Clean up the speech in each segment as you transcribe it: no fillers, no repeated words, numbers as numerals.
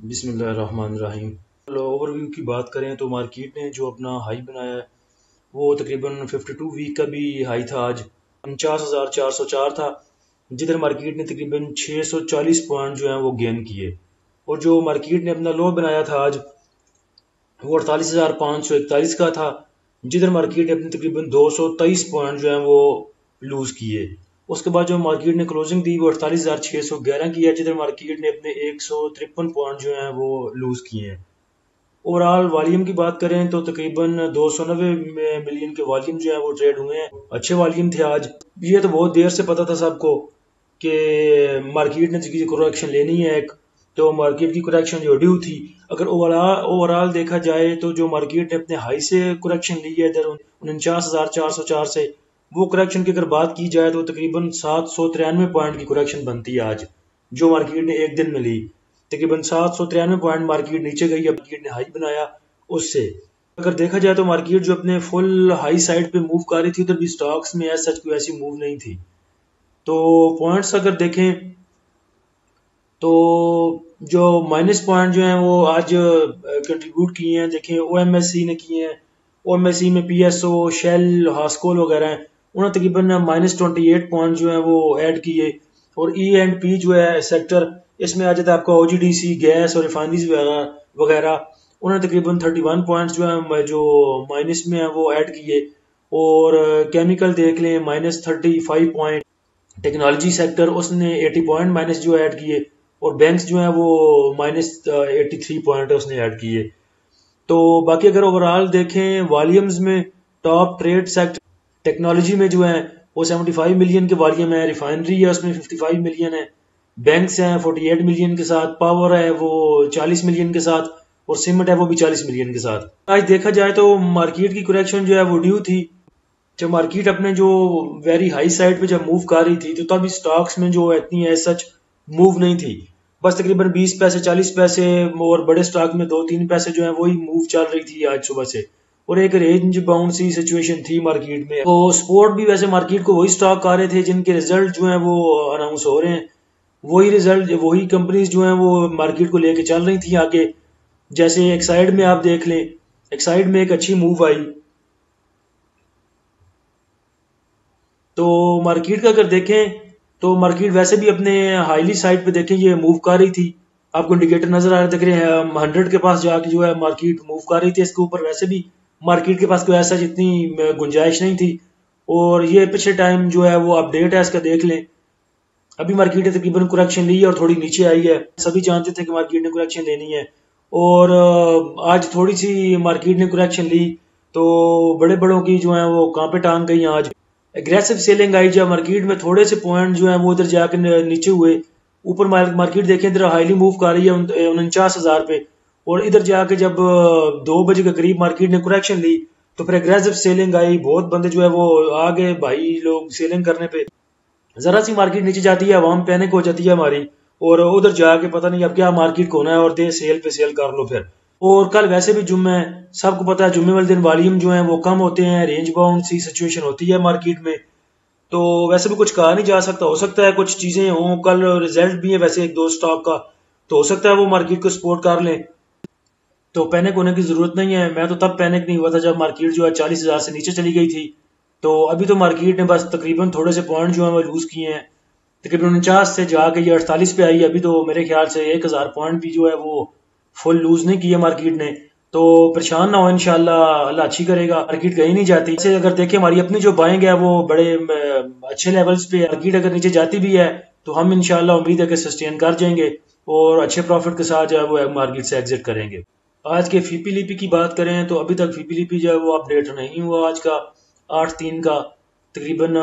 बिस्मिल्लाहिर्रहमानिर्रहीम। ओवरव्यू की बात करें तो मार्केट ने जो अपना हाई बनाया है वो तकरीबन 52 वीक का भी हाई था। आज 49,404 था, जिधर मार्केट ने तकरीबन 640 पॉइंट जो है वो गेन किए। और जो मार्केट ने अपना लो बनाया था आज वो 48,541 का था, जिधर मार्केट ने अपने तकरीबन 223 पॉइंट जो है वो लूज किए। उसके बाद जो मार्केट ने क्लोजिंग दी वो 48,611 की है, जिधर मार्केट ने अपने 153 पॉइंट जो है वो लूज किए हैं। ओवरऑल वॉल्यूम की बात करें तो तकरीबन 290 मिलियन के वॉल्यूम जो है वो ट्रेड हुए हैं। अच्छे वॉल्यूम थे आज। ये तो बहुत देर से पता था सबको कि मार्केट ने करेक्शन लेनी है एक, तो मार्केट की करेक्शन जो ड्यू थी। अगर ओवरऑल देखा जाए तो जो मार्केट ने अपने हाई से करेक्शन ली है इधर 49,404 से, वो करेक्शन की अगर बात की जाए तो तकरीबन 793 पॉइंट की करेक्शन बनती है आज, जो मार्केट ने एक दिन में ली। तकरीबन 793 पॉइंट मार्केट नीचे गई, मार्केट ने हाई बनाया उससे। अगर देखा जाए तो मार्केट जो अपने फुल हाई साइड पे मूव कर रही थी, उधर भी स्टॉक्स में सच कोई ऐसी मूव नहीं थी। तो पॉइंट्स अगर देखें तो जो माइनस पॉइंट जो हैं वो आज कंट्रीब्यूट किए हैं, देखें ओएमएससी ने किए हैं। ओएमएससी में पीएसओ, शेल, हास्कोल वगैरह हैं, उन्होंने तकरीबन -28 पॉइंट जो है वो ऐड किए। और ई एंड पी जो है सेक्टर, इसमें आ जाता है आपका ओजीडीसी, गैस और रिफाइनरीज वगैरह, उन्होंने तकरीबन 31 पॉइंट्स जो है जो माइनस में है वो ऐड किए। और केमिकल देख लें -35 पॉइंट। टेक्नोलॉजी सेक्टर उसने 80 पॉइंट माइनस जो ऐड किए। और बैंक्स जो है वो -83 पॉइंट उसने ऐड किए। तो बाकी अगर ओवरऑल देखें वॉल्यूम्स में, टॉप ट्रेड सेक्टर टेक्नोलॉजी में जो है वो 75 मिलियन के वॉल्यूम है, रिफाइनरी है उसमें 55 मिलियन है, बैंक्स हैं 48 मिलियन के साथ, पावर है वो 40 मिलियन के साथ, और सीमेंट है वो भी 40 मिलियन के साथ। आज देखा जाए तो मार्केट की करेक्शन जो है वो ड्यू थी। जब मार्केट अपने जो वेरी हाई साइड पे जब मूव कर रही थी तो तब स्टॉक्स में जो इतनी है सच मूव नहीं थी, बस तकरीबन 20 पैसे 40 पैसे, और बड़े स्टॉक में 2-3 पैसे जो है वही मूव चल रही थी आज सुबह से। और एक रेंज बाउंड सी सिचुएशन थी मार्केट में। तो सपोर्ट भी वैसे मार्केट को वही स्टॉक आ रहे थे जिनके रिजल्ट जो है वो अनाउंस हो रहे हैं, वही रिजल्ट वही कंपनीज जो है वो मार्केट को लेके चल रही थी आगे। जैसे एक साइड में आप देख लें, एक साइड में एक अच्छी मूव आई। तो मार्केट का अगर देखें तो मार्केट वैसे भी अपने हाईली साइड पे देखें ये मूव कर रही थी। आपको इंडिकेटर नजर आ रहा है, देख रहे हैं 100 के पास जाके जो है मार्केट मूव कर रही थी। इसके ऊपर वैसे भी मार्केट के पास कोई ऐसा जितनी गुंजाइश नहीं थी। और ये पिछले टाइम जो है वो अपडेट है इसका देख लें। अभी मार्केट ने तकरीबन करेक्शन ली है और थोड़ी नीचे आई है। सभी जानते थे कि मार्केट ने करेक्शन लेनी है, और आज थोड़ी सी मार्केट ने करेक्शन ली तो बड़े बड़ों की जो है वो कहाँ पे टांग गई आज। एग्रेसिव सेलिंग आई जब मार्केट में थोड़े से पॉइंट जो है वो इधर जाकर नीचे हुए। ऊपर मार्केट देखें इधर हाईली मूव कर रही है 49,000 पे, और इधर जाके जब 2 बजे के करीब मार्केट ने करेक्शन ली तो फिर एग्रेसिव सेलिंग आई। बहुत बंदे जो है वो आ गए भाई लोग सेलिंग करने पे। जरा सी मार्केट नीचे जाती है, आवाम पैनिक हो जाती है हमारी, और उधर जाके पता नहीं अब क्या मार्केट को होना है, और दे सेल पे सेल कर लो फिर। और कल वैसे भी जुम्मे है, सबको पता है जुम्मे वाले दिन वॉल्यूम जो है वो कम होते हैं, रेंज बाउंड सी सिचुएशन होती है मार्केट में। तो वैसे भी कुछ कहा नहीं जा सकता, हो सकता है कुछ चीजें हों, कल रिजल्ट भी है वैसे एक दो स्टॉक का, तो हो सकता है वो मार्केट को सपोर्ट कर लें। तो पैनिक होने की जरूरत नहीं है। मैं तो तब पैनिक नहीं हुआ था जब मार्केट जो है 40,000 से नीचे चली गई थी। तो अभी तो मार्केट ने बस तकरीबन थोड़े से पॉइंट जो है वो लूज किए हैं। तकरीबन 49 से जाके ये 48 पे आई। अभी तो मेरे ख्याल से 1,000 पॉइंट भी जो है वो फुल लूज नहीं किए मार्केट ने। तो परेशान ना हो, इंशाल्लाह अल्लाह अच्छी करेगा। मार्केट कहीं नहीं जाती। जैसे अगर देखें हमारी अपनी जो बाइंग है वो बड़े अच्छे लेवल्स पे है। मार्केट अगर नीचे जाती भी है तो हम इंशाल्लाह उम्मीद है कि सस्टेन कर जाएंगे और अच्छे प्रॉफिट के साथ जो है वो मार्केट से एग्जिट करेंगे। आज के फीपी लिपी की बात करें तो अभी तक फीपी लिपी जो है वो अपडेट नहीं हुआ आज का 8/3 का। तकरीबन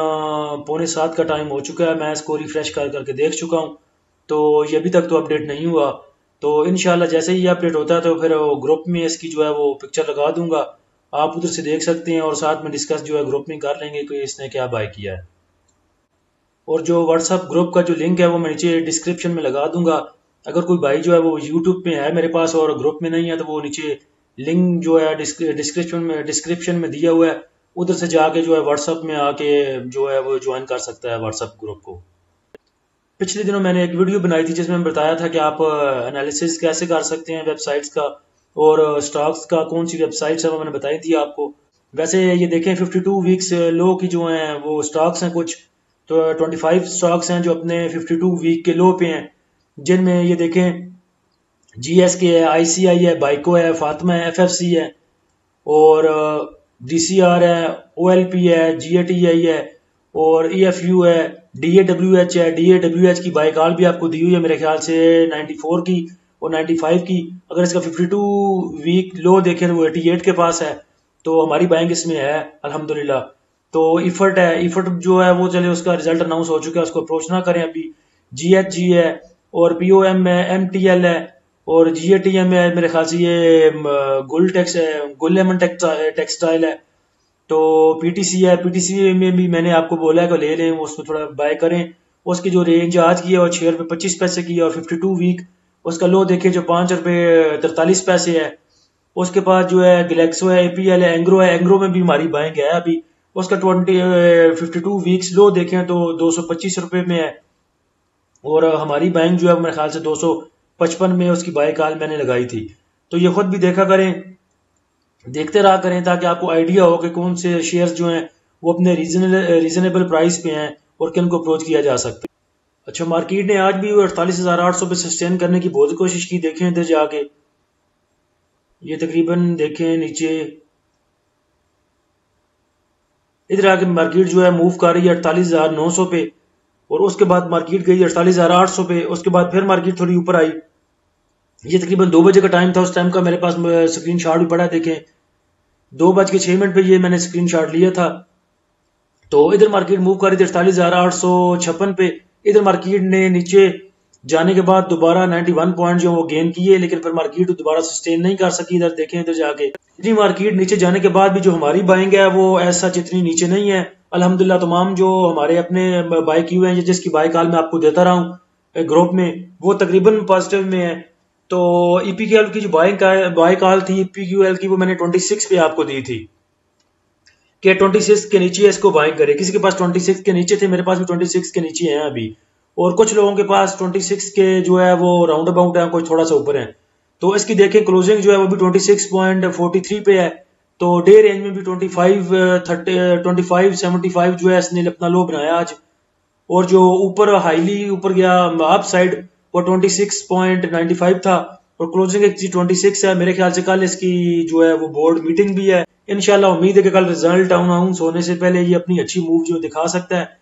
6:45 का टाइम हो चुका है। मैं इसको रिफ्रेश कर करके देख चुका हूँ, तो ये अभी तक तो अपडेट नहीं हुआ। तो इंशाल्लाह जैसे ही अपडेट होता है तो फिर ग्रुप में इसकी जो है वो पिक्चर लगा दूंगा, आप उधर से देख सकते हैं और साथ में डिस्कस जो है ग्रुप में कर लेंगे कि इसने क्या बाय किया है। और जो व्हाट्सअप ग्रुप का जो लिंक है वो मैं नीचे डिस्क्रिप्शन में लगा दूंगा। अगर कोई भाई जो है वो यूट्यूब पे है मेरे पास और ग्रुप में नहीं है तो वो नीचे लिंक जो है डिस्क्रिप्शन में दिया हुआ है, उधर से जाके जो है व्हाट्सअप में आके जो है वो ज्वाइन कर सकता है व्हाट्सअप ग्रुप को। पिछले दिनों मैंने एक वीडियो बनाई थी जिसमें बताया था कि आप एनालिसिस कैसे कर सकते हैं वेबसाइट्स का, और स्टॉक्स का कौन सी वेबसाइट्स है वो मैंने बताई थी आपको। वैसे ये देखें 52 वीक्स लो की जो हैं वो स्टॉक्स हैं कुछ, तो 25 स्टॉक्स हैं जो अपने 52 वीक के लो पे हैं, जिनमें ये देखें GSK है, ICI है, बाइको है, फातिमा है, FFC है, और DCR है, OLP है, GATI है, और EFU है, DAWH है। DAWH की बाई कॉल भी आपको दी हुई है मेरे ख्याल से 94 की और 95 की। अगर इसका 52 वीक लो देखें तो वो 88 के पास है, तो हमारी बाइंग इसमें है अल्हम्दुलिल्लाह। तो इफर्ट है, इफर्ट जो है वो चले उसका रिजल्ट अनाउंस हो चुका है, उसको अप्रोच ना करें अभी। GHG है, और POM है, MTL है, और GATM है मेरे ख्याल से ये गुल टेक्स है, गुल लेमन टेक्सटाइल है। तो PTC है, PTC में भी मैंने आपको बोला है कि ले लें, उसमें थोड़ा बाय करें। उसकी जो रेंज आज की है वो 6 रुपये 25 पैसे की है, और 52 वीक उसका लो देखे जो 5 रुपये 43 पैसे है। उसके बाद जो है ग्लेक्सो है, APL है, एंग्रो है। एंग्रो में भी हमारी बाइंग है अभी। उसका 52 वीक्स लो देखें तो 225 रुपये में है, और हमारी बाइंग जो है मेरे ख्याल से 255 में उसकी बाई कॉल मैंने लगाई थी। तो ये खुद भी देखा करें, देखते रहा करें, ताकि आपको आइडिया हो कि कौन से शेयर्स जो हैं वो अपने रीजनेबल प्राइस पे हैं और किन को अप्रोच किया जा सकता है। अच्छा, मार्केट ने आज भी 48,800 पे सस्टेन करने की बहुत कोशिश की। देखें इधर जाके, ये तकरीबन देखें नीचे इधर आके मार्केट जो है मूव कर रही है 48,900 पे, और उसके बाद मार्केट गई 48,800 पे। उसके बाद फिर मार्केट थोड़ी ऊपर आई। ये तकरीबन 2 बजे का टाइम था, उस टाइम का मेरे पास स्क्रीन शॉट भी पड़ा है। देखें 2:06 पे ये मैंने स्क्रीन शॉट लिया था। तो इधर मार्केट मूव कर रही थी 48,856 पे। इधर मार्केट ने नीचे जाने के बाद दोबारा 91 पॉइंट जो वो गेन किए, लेकिन फिर मार्केट दोबारा सस्टेन नहीं कर सकी। इधर देखें, इधर जाके इतनी मार्केट नीचे जाने के बाद भी जो हमारी बाइंग है वो ऐसा जितनी नीचे नहीं है अल्हम्दुलिल्लाह। तमाम जो हमारे अपने बाई क्यू हैं, जिसकी बाई कॉल मैं आपको देता रहा हूँ ग्रुप में, वो तकरीबन पॉजिटिव में है। तो EPQL की जो बाई कॉल थी EPQL की, वो मैंने 26 पे आपको दी थी कि 26 के नीचे इसको बाइंग करे। किसी के पास 26 के नीचे थे, मेरे पास भी 26 के नीचे हैं अभी, और कुछ लोगों के पास 26 के जो है वो राउंड अबाउट है, कुछ थोड़ा सा ऊपर है। तो इसकी देखें क्लोजिंग जो है वो भी 26.43 पे है। तो डे रेंज में भी 25.75 जो है इसने अपना लो बनाया आज, और जो ऊपर हाईली ऊपर गया अप साइड वो 26.95 था, और क्लोजिंग एक 26 है। मेरे ख्याल से कल इसकी जो है वो बोर्ड मीटिंग भी है। इंशाल्लाह उम्मीद है कि कल रिजल्ट अनाउंस होने से पहले ये अपनी अच्छी मूव जो दिखा सकता है।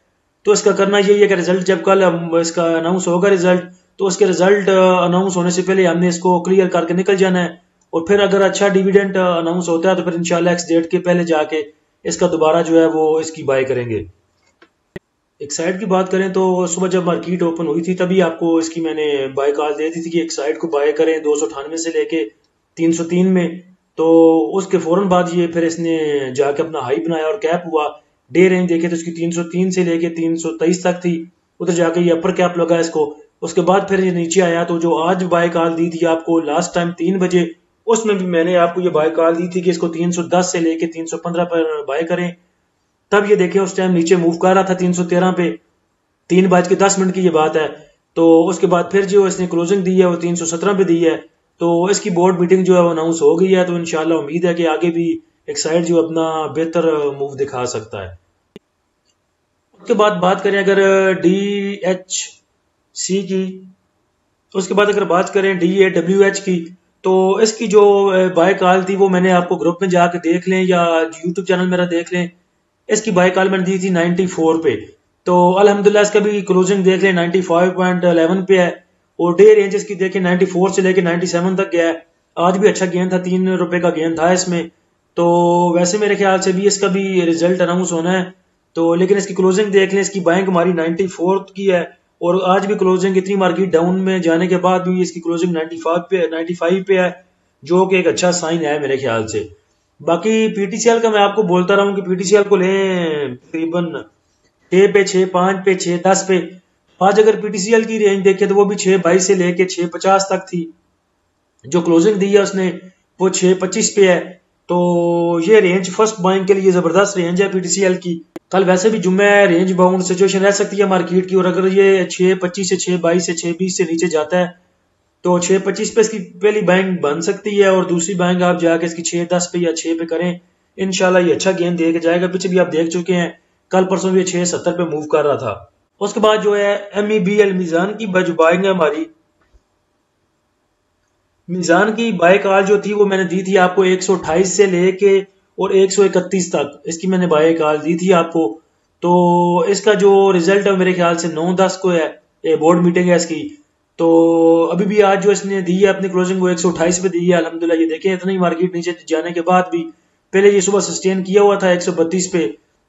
तो इसका करना यही है कि रिजल्ट जब कल इसका अनाउंस होगा रिजल्ट, तो उसके रिजल्ट अनाउंस होने से पहले हमने इसको क्लियर करके निकल जाना है। और फिर अगर अच्छा डिविडेंड अनाउंस होता है तो फिर इंशाल्लाह एक्स डेट के पहले जाके इसका दोबारा जो है वो इसकी बाय करेंगे। एक साइड की बात करें तो सुबह जब मार्केट ओपन हुई थी तभी आपको इसकी मैंने बाय कॉल दे दी थी कि एक साइड को बाय करें 298 से लेके 303 में। तो उसके फौरन बाद ये फिर इसने जाके अपना हाई बनाया और कैप हुआ। डे रेंज देखे तो इसकी 303 से लेके 323 तक थी, उधर जाके ये अपर कैप लगा इसको। उसके बाद फिर ये नीचे आया। तो जो आज बाय कॉल दी थी आपको लास्ट टाइम 3 बजे, उसमें भी मैंने आपको ये बाय कॉल दी थी कि इसको 310 से लेके 315 पर बाय करें। तब ये देखें उस टाइम नीचे मूव कर रहा था 313 पे, 3:10 की ये बात है। तो उसके बाद फिर जो इसने क्लोजिंग दी है वो 317 पे दी है। तो इसकी बोर्ड मीटिंग जो है वो अनाउंस हो गई है। तो इंशाल्लाह उम्मीद है कि आगे भी एक साइड जो अपना बेहतर मूव दिखा सकता है। उसके बाद बात करें अगर DHC की, उसके बाद अगर बात करें DAWH की, तो इसकी जो बाय कॉल थी वो मैंने आपको ग्रुप में जाके देख लें या यूट्यूब चैनल मेरा देख लें। इसकी बाय कॉल मैंने दी थी 94 पे। तो अल्हम्दुलिल्लाह इसका भी क्लोजिंग देख लें 95.11 पे है, और डे रेंज इसकी देखें 94 से लेके 97 तक गया है। आज भी अच्छा गेन था, 3 रुपए का गेन था इसमें। तो वैसे मेरे ख्याल से भी इसका भी रिजल्ट अनाउंस होना है। तो लेकिन इसकी क्लोजिंग देख लें, इसकी बाइंग हमारी 94 की है, और आज भी क्लोजिंग इतनी मार्केट डाउन में जाने के बाद भी इसकी क्लोजिंग 95 पे है, जो कि एक अच्छा साइन है मेरे ख्याल से। बाकी PTCL का मैं आपको बोलता रहा हूँ कि PTCL को लें तकरीबन 6 पे, 6 5 पे, 6 10 पे। आज अगर PTCL की रेंज देखें तो वो भी 6.22 से लेके 6.50 तक थी। जो क्लोजिंग दी है उसने वो 6.25 पे है। तो ये रेंज फर्स्ट बाइंग के लिए जबरदस्त रेंज है पीटीसीएल की। कल वैसे भी जुम्मे है, रेंज बाउंड सिचुएशन रह सकती है मार्केट की, और अगर ये 6.25 से 6.22 से 6.20 से नीचे जाता है तो 6.25 पे इसकी पहली बाइंग बन सकती है, और दूसरी बाइंग आप जाके इसकी 6.10 पे या 6 पे करें। इंशाल्लाह ये अच्छा गेंद दे के जाएगा। पीछे भी आप देख चुके हैं, कल परसों भी 6.70 पे मूव कर रहा था। उसके बाद जो है MEBL मीजान की जो बाइंग है हमारी, मीजान की बाय कॉल जो थी वो मैंने दी थी आपको 128 से लेके और 131 तक, इसकी मैंने बाय कॉल दी थी आपको। तो इसका जो रिजल्ट है मेरे ख्याल से 9-10 को है, ये बोर्ड मीटिंग है इसकी। तो अभी भी आज जो इसने दी है अपनी क्लोजिंग वो 128 पे दी है अल्हम्दुलिल्लाह। ये देखें इतनी मार्केट नीचे जाने के बाद भी, पहले ये सुबह सस्टेन किया हुआ था 132 पे,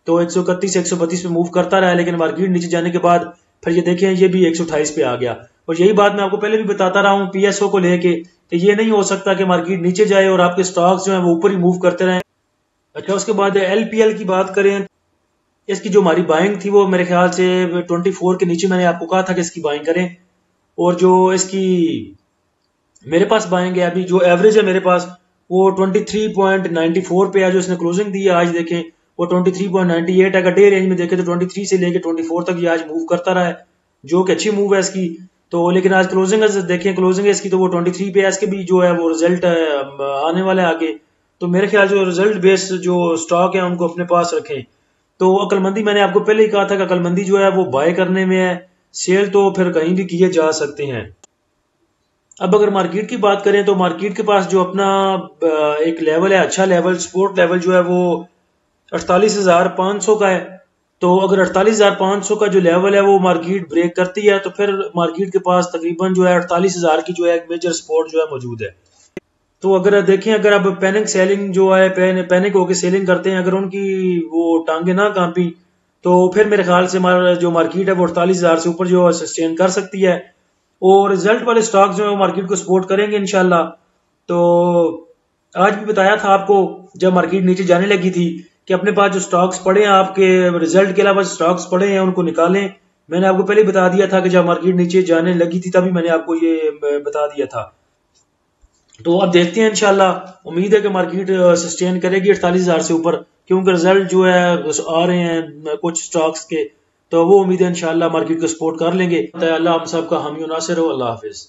तो 131 132 पे मूव करता रहा, लेकिन मार्केट नीचे जाने के बाद फिर ये देखें ये भी 128 पे आ गया। और यही बात मैं आपको पहले भी बताता रहा हूँ PSO को लेके कि ये नहीं हो सकता कि मार्केट नीचे जाए और आपके स्टॉक्स जो है वो ऊपर ही मूव करते रहें। अच्छा, उसके बाद LPL की बात करें, इसकी जो हमारी बाइंग थी वो मेरे ख्याल से 24 के नीचे मैंने आपको कहा था कि इसकी बाइंग करें, और जो इसकी मेरे पास बाइंग है अभी जो एवरेज है मेरे पास वो 23.94 पे है जो इसने क्लोजिंग दी है। आज देखें वो 23.98 है। अगर डे रेंज में देखें तो 23 से लेके 24 तक ये आज मूव करता रहा है, जो कि अच्छी मूव है इसकी। तो लेकिन आज क्लोजिंग देखें, क्लोजिंग है इसकी तो वो 23 पे है। इसके भी जो है वो रिजल्ट आने वाला है आगे, तो मेरे ख्याल जो रिजल्ट बेस्ड जो स्टॉक है उनको अपने पास रखें। तो अक्लमंदी मैंने आपको पहले ही कहा था कि अक्लमंदी जो है वो बाय करने में है, सेल तो फिर कहीं भी किए जा सकते हैं। अब अगर मार्केट की बात करें तो मार्केट के पास जो अपना एक लेवल है, अच्छा लेवल, सपोर्ट लेवल जो है वो 48,500 का है। तो अगर 48,500 का जो लेवल है वो मार्केट ब्रेक करती है तो फिर मार्केट के पास तकरीबन जो है 48,000 की जो है एक मेजर सपोर्ट जो है मौजूद है। तो अगर देखें, अगर अब पैनिक सेलिंग जो है पैनिक होकर सेलिंग करते हैं, अगर उनकी वो टांगे ना कांपी तो फिर मेरे ख्याल से जो मार्केट है वो 48,000 से ऊपर जो है सस्टेन कर सकती है, और रिजल्ट वाले स्टॉक जो है मार्केट को सपोर्ट करेंगे इंशाल्लाह। तो आज भी बताया था आपको जब मार्केट नीचे जाने लगी थी कि अपने पास जो स्टॉक्स पड़े हैं, आपके रिजल्ट के अलावा स्टॉक्स पड़े हैं उनको निकालें। मैंने आपको पहले बता दिया था कि जब मार्केट नीचे जाने लगी थी तभी मैंने आपको ये बता दिया था। तो अब देखते हैं इंशाल्लाह, उम्मीद है कि मार्केट सस्टेन करेगी 48,000 से ऊपर, क्योंकि रिजल्ट जो है आ रहे हैं कुछ स्टॉक्स के, तो वो उम्मीद है इंशाल्लाह मार्केट को सपोर्ट कर लेंगे। अल्लाह हम सब का हामी नासिर हो। अल्लाह हाफिज।